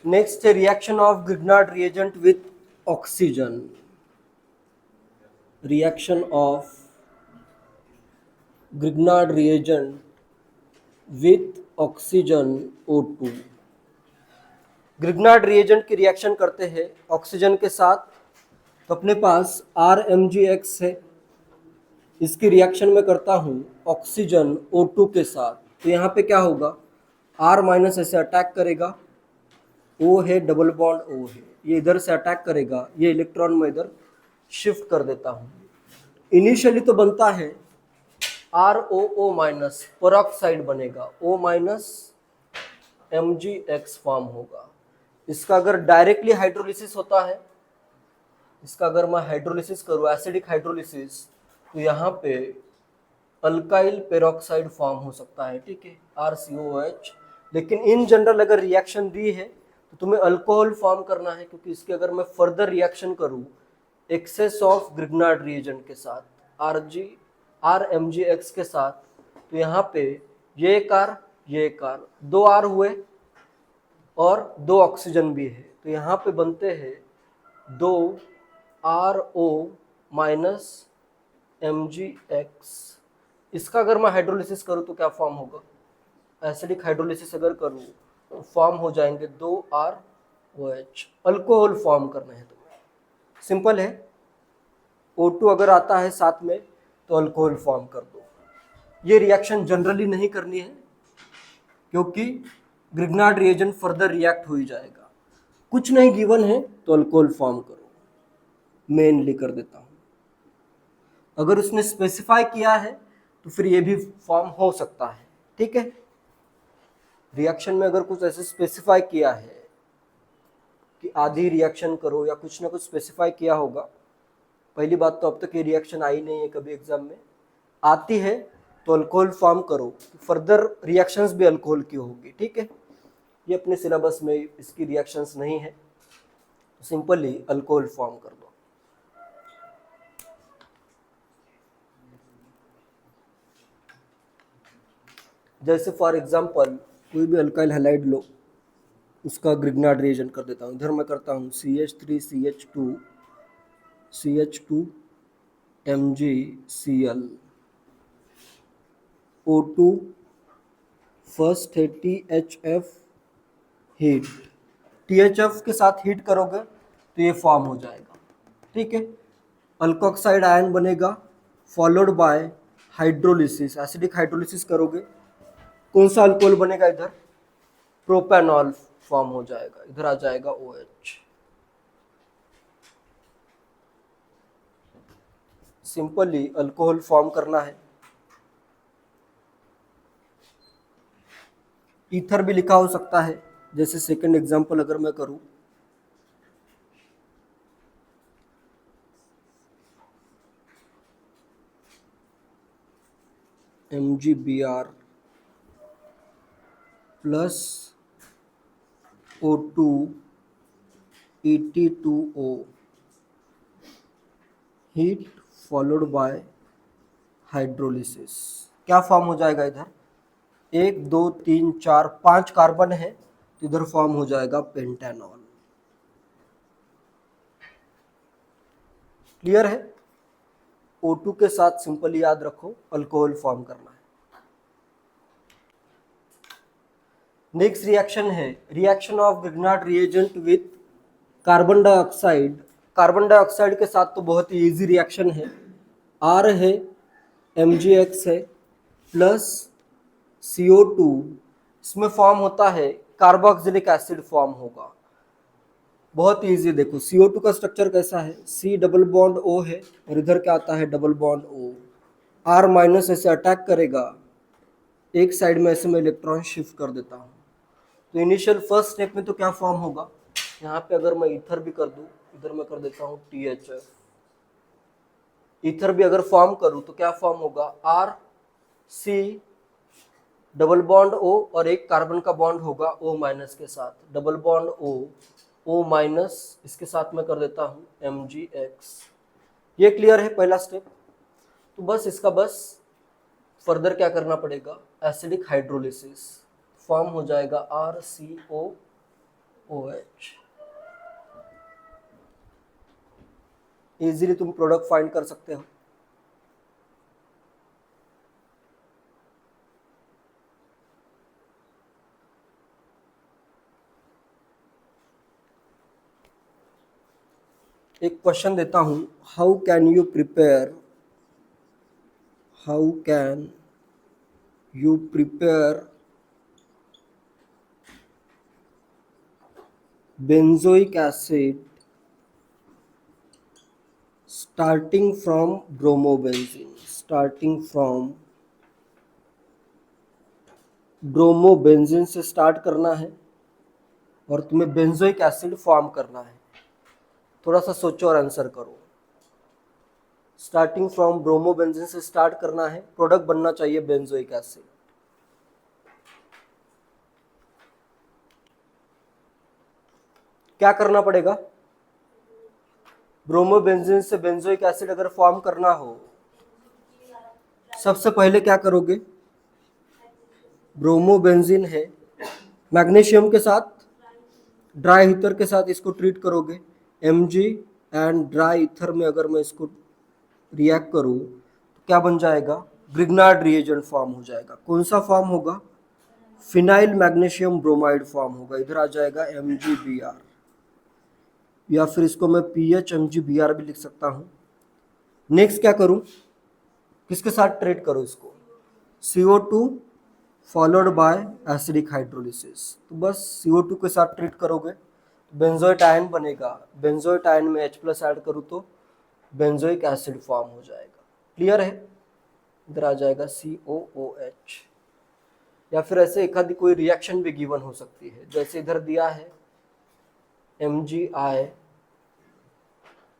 Next है reaction of Grignard reagent with oxygen. Reaction of Grignard reagent with oxygen O2। Grignard reagent की reaction करते हैं oxygen के साथ, तो अपने पास RMgX है। इसकी रिएक्शन में करता हूँ ऑक्सीजन O2 के साथ, तो यहाँ पे क्या होगा, R माइनस ऐसे अटैक करेगा, O है, डबल बॉन्ड O है, ये इधर से अटैक करेगा, ये इलेक्ट्रॉन में इधर शिफ्ट कर देता हूँ। इनिशियली तो बनता है ROO माइनस, पेरोक्साइड बनेगा, O माइनस MgX फॉर्म होगा। इसका अगर डायरेक्टली हाइड्रोलिसिस होता है, इसका अगर मैं हाइड्रोलिसिस करूँ, एसिडिक हाइड्रोलिसिस, तो यहाँ पे अल्काइल पेरोक्साइड फॉर्म हो सकता है, ठीक है, RCOH। लेकिन इन जनरल अगर रिएक्शन दी है तो तुम्हें अल्कोहल फॉर्म करना है, क्योंकि इसके अगर मैं फर्दर रिएक्शन करूँ एक्सेस ऑफ ग्रिग्नार्ड रिएजेंट के साथ, RMgX के साथ, तो यहाँ पे ये कार दो R हुए और दो ऑक्सीजन भी है, तो यहाँ पे बनते हैं दो RO माइनस MgX। इसका अगर मैं हाइड्रोलिसिस करूँ तो क्या फॉर्म होगा, एसिडिक हाइड्रोलिसिस अगर करूँ तो फॉर्म हो जाएंगे दो ROH। अल्कोहल फॉर्म करना है तुम्हें, सिंपल है। O2 अगर आता है साथ में तो अल्कोहल फॉर्म कर दो। ये रिएक्शन जनरली नहीं करनी है, क्योंकि ग्रिग्नार्ड रिएजेंट फर्दर रिएक्ट हो ही जाएगा। कुछ नहीं गिवन है तो अल्कोहल फॉर्म करो, मेनली कर देता हूँ। अगर उसने स्पेसिफाई किया है तो फिर ये भी फॉर्म हो सकता है, ठीक है। रिएक्शन में अगर कुछ ऐसे स्पेसिफाई किया है कि आधी रिएक्शन करो या कुछ ना कुछ स्पेसिफाई किया होगा, पहली बात तो अब तक ये रिएक्शन आई नहीं है कभी एग्जाम में, आती है तो अल्कोहल फॉर्म करो, फर्दर रिएक्शंस भी अल्कोहल की होगी, ठीक है। ये अपने सिलेबस में इसकी रिएक्शंस नहीं है, तो सिंपली अल्कोहल फॉर्म कर दो। जैसे फॉर एग्जांपल कोई भी अल्काइल हैलाइड लो, उसका ग्रिग्नार्ड रिएजेंट कर देता हूँ। इधर मैं करता हूँ CH3CH2 CH2 MgCl O2 first है THF हीट, THF के साथ हीट करोगे तो ये फॉर्म हो जाएगा, ठीक है। अल्कोक्साइड आयन बनेगा, followed by hydrolysis, acidic hydrolysis करोगे, कौन सा अल्कोहल बनेगा, इधर प्रोपेनॉल फॉर्म हो जाएगा, इधर आ जाएगा OH। सिंपली अल्कोहल फॉर्म करना है। ईथर भी लिखा हो सकता है, जैसे सेकंड एग्जांपल अगर मैं करूं, MgBr plus O2 Et2O heat followed by hydrolysis, क्या फॉर्म हो जाएगा, इधर 1 2 3 4 5 कार्बन है, तो इधर फॉर्म हो जाएगा पेंटानॉल। क्लियर है। O2 के साथ सिंपली याद रखो अल्कोहल फॉर्म करना है। नेक्स्ट रिएक्शन है reaction of Grignard reagent with carbon dioxide. Carbon dioxide के साथ तो बहुत ही इजी रिएक्शन है, R है, MgX है, प्लस CO2, इसमें फॉर्म होता है कार्बोक्सिलिक एसिड फॉर्म होगा, बहुत इजी। देखो CO2 का स्ट्रक्चर कैसा है, C डबल बॉन्ड O है, और इधर क्या आता है double bond O, R minus ऐसे अटैक करेगा, एक साइड में ऐसे मैं इलेक्ट्रॉन शिफ्ट कर देता हूँ। तो इनिशियल फर्स्ट स्टेप में तो क्या फॉर्म होगा, यहाँ पे अगर मैं ईथर भी कर दूँ, इधर मैं कर देता हूँ THF, ईथर भी अगर फॉर्म करूँ तो क्या फॉर्म होगा, RC डबल बॉन्ड O और एक कार्बन का बॉन्ड होगा O माइनस के साथ, डबल बॉन्ड O माइनस, इसके साथ मैं कर देता हूँ MgX। ये क्लियर है पहला स्टेप। तो बस इसका फर्दर क्या करना पड़ेगा, एसिडिक हाइड्रोलिसिस, फॉर्म हो जाएगा RCO OH। इजीली तुम प्रोडक्ट फाइंड कर सकते हो। एक क्वेश्चन देता हूं, how can you prepare benzoic acid starting from bromobenzene से स्टार्ट करना है और तुम्हें बेंजोइक एसिड फॉर्म करना है। थोड़ा सा सोचो और आंसर करो। स्टार्टिंग फ्रॉम ब्रोमोबेंजीन से स्टार्ट करना है, प्रोडक्ट बनना चाहिए बेंजोइक एसिड। क्या करना पड़ेगा? ब्रोमोबेंजीन से बेंजोइक एसिड अगर फॉर्म करना हो, सबसे पहले क्या करोगे? ब्रोमोबेंजीन है, मैग्नीशियम के साथ, ड्राई ईथर के साथ इसको ट्रीट करोगे। Mg एंड ड्राई ईथर में अगर मैं इसको रिएक्ट करूं तो क्या बन जाएगा? ग्रिग्नार्ड रिएजेंट फॉर्म हो जाएगा। कौन सा फॉर्म होगा? फिनाइल मैग्नीशियम ब्रोमाइड फॉर्म होगा। इधर आ जाएगा MgBr, या फिर इसको मैं PHMgBr भी लिख सकता हूं। नेक्स्ट क्या करूं? किसके साथ ट्रीट करूं इसको? CO2 followed by acidic hydrolysis. तो बस CO2 के साथ ट्रीट करोगे, बेंजोइक आयन बनेगा। बेंजोइक आयन में H+ ऐड करूँ तो बेंजोइक एसिड फॉर्म हो जाएगा। क्लियर है? इधर आ जाएगा COOH। या फिर ऐसे एक आधी कोई रिएक्शन भी गिवन हो सकती है, जैसे इधर दिया है MgI,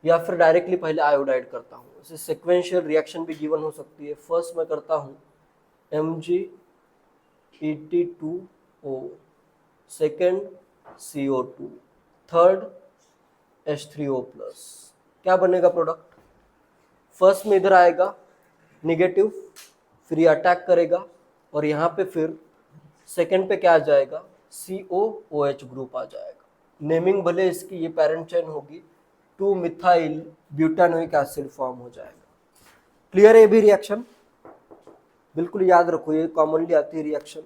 या फिर डायरेक्टली पहले आयोडाइड करता हूँ। इसे सिक्वेंशियल रिएक्शन भी गिवन हो सकती है। फर्स्ट मैं करता हूँ MgEt2O, second CO2, third H3O+। क्या बनेगा प्रोडक्ट? फर्स्ट में इधर आएगा निगेटिव, फिर ये अटैक करेगा और यहाँ पे फिर सेकेंड पे क्या आ जाएगा? COOH ग्रुप आ जाएगा। नेमिंग भले इसकी ये पेरेंट चेन होगी, 2-मिथाइल ब्यूटानोइक एसिड फॉर्म हो जाएगा। क्लियर है ये भी रिएक्शन? बिल्कुल याद रखो, ये कॉमनली आती है रिएक्शन।